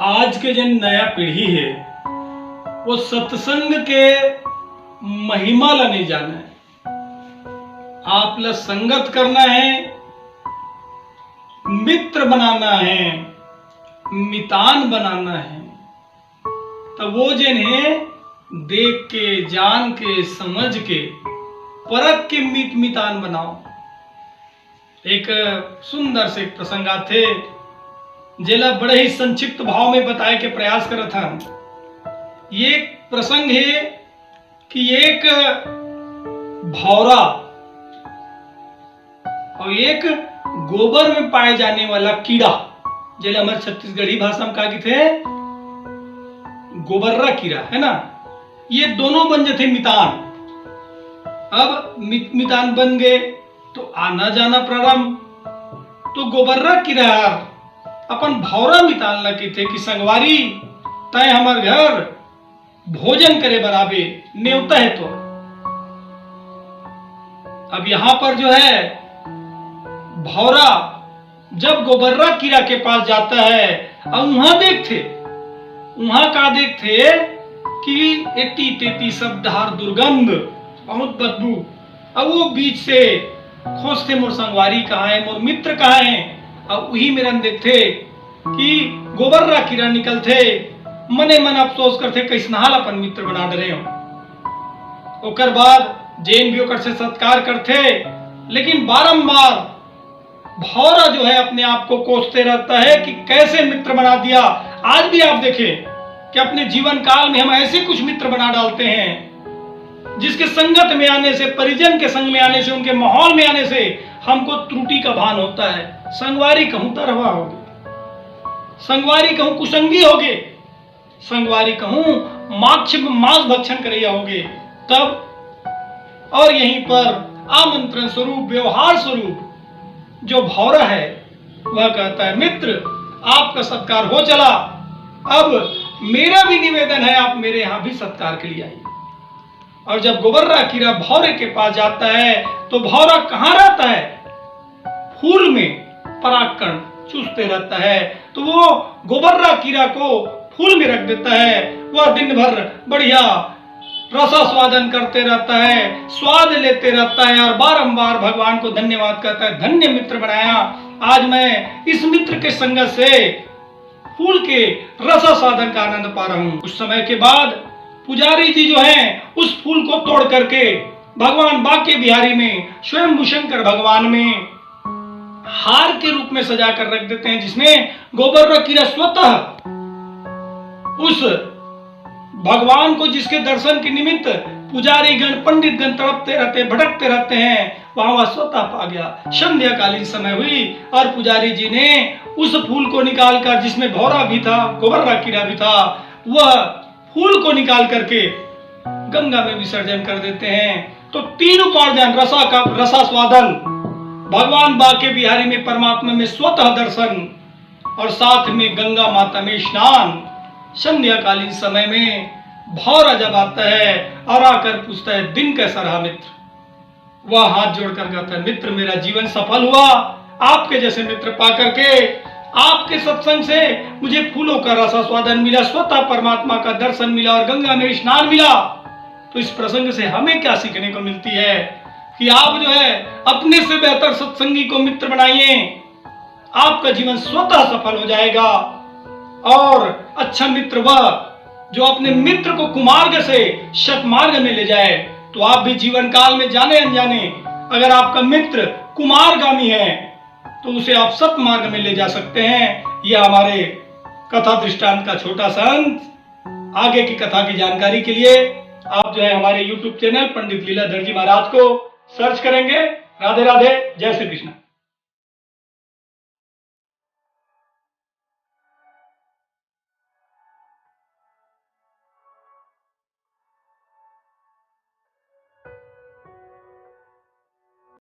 आज के जो नया पीढ़ी है वो सत्संग के महिमा ला नहीं जाना है। आप ला संगत करना है, मित्र बनाना है, मितान बनाना है। तो वो जिन है देख के, जान के, समझ के, परख के मितान बनाओ। एक सुंदर से प्रसंग आथे जेला बड़े ही संक्षिप्त भाव में बताए के प्रयास करत था। ये प्रसंग है कि एक भौरा और एक गोबर में पाए जाने वाला कीड़ा, जेला हमारे छत्तीसगढ़ी भाषा में कहा थे गोबर्रा कीड़ा, है ना। ये दोनों बन जाते मितान। अब मितान बन गए तो आना जाना प्रारंभ। तो गोबर्रा कीड़ा अपन भौरा मितान लगे थे कि संगवारी तय हमार घर भोजन करे बराबे न्योता है। तो अब यहां पर जो है भौरा जब गोबर्रा कीड़ा के पास जाता है और वहां का देखते कि एती तेती शब्दहार दुर्गंध, बहुत बदबू। अब वो बीच से खोजते मोर संगवारी कहाँ है, मोर मित्र कहाँ है। और वही मेरा देखते कि गोबर्रा कीड़ा निकलते, मने मन अफसोस करते कैसना हाल अपन मित्र बना डरे हो। ओकर बाद जैन भी ओकर से सत्कार करते, लेकिन बारंबार भौरा जो है अपने आप को कोसते रहता है कि कैसे मित्र बना दिया। आज भी आप देखें कि अपने जीवन काल में हम ऐसे कुछ मित्र बना डालते हैं जिसके संगत में आने से, परिजन के संग में आने से, उनके माहौल में आने से हमको त्रुटि का भान होता है। संगवारी कहूं तरवा होगे, संगवारी कहूं कुसंगी होगे, संगवारी कहूं मांस भक्षण करिया होगे तब। और यहीं पर आमंत्रण स्वरूप, व्यवहार स्वरूप जो भौरा है वह कहता है मित्र आपका सत्कार हो चला, अब मेरा भी निवेदन है आप मेरे यहां भी सत्कार के लिए आइए। और जब गोबर्रा कीड़ा भौरे के पास जाता है तो भौरा कहां रहता है, फूल में परागकण चूसते रहता है। तो वो गोबर्रा कीड़ा को फूल में रख देता है। वह दिन भर बढ़िया रसास्वादन करते रहता है, स्वाद लेते रहता है और बारंबार भगवान को धन्यवाद कहता है, धन्य मित्र बनाया, आज मैं इस मित्र के संगत से फूल के रसास्वादन का आनंद पा रहा हूं। कुछ समय के बाद पुजारी जी जो हैं उस फूल को तोड़ करके भगवान बांके बिहारी में, स्वयं भूशंकर भगवान में हार के रूप में सजा कर रख देते हैं, जिसमें गोबर्रा कीड़ा स्वतः उस भगवान को, जिसके दर्शन के निमित्त पुजारी गण, पंडित गण तड़पते रहते, भटकते रहते हैं, वहां वह स्वतः पा गया। संध्याकालीन समय हुई और पुजारी जी ने उस फूल को निकालकर, जिसमें भौरा भी था, गोबर्रा कीड़ा भी था, वह फूल को निकाल करके गंगा में विसर्जन कर देते हैं। तो तीन उपार्जन, रसास्वादन, भगवान बांके बिहारी में परमात्मा में स्वतः दर्शन और साथ में गंगा माता में स्नान। संध्याकालीन समय में भौरा जब आता है और आकर पूछता है दिन कैसा रहा मित्र, वह हाथ जोड़कर कहता है मित्र मेरा जीवन सफल हुआ, आपके जैसे मित्र पाकर के, आपके सत्संग से मुझे फूलों का रसास्वादन मिला, स्वतः परमात्मा का दर्शन मिला और गंगा में स्नान मिला। तो इस प्रसंग से हमें क्या सीखने को मिलती है कि आप जो है अपने से बेहतर सत्संगी को मित्र बनाइए, आपका जीवन स्वतः सफल हो जाएगा। और अच्छा मित्र वह जो अपने मित्र को कुमार्ग से सतमार्ग में ले जाए। तो आप भी जीवन काल में जाने अनजाने अगर आपका मित्र कुमारगामी है तो उसे आप सतमार्ग में ले जा सकते हैं। यह हमारे कथा दृष्टांत का छोटा सा अंत। आगे की कथा की जानकारी के लिए आप जो है हमारे YouTube चैनल पंडित लीलाधर जी महाराज को सर्च करेंगे। राधे राधे, जय श्री कृष्ण।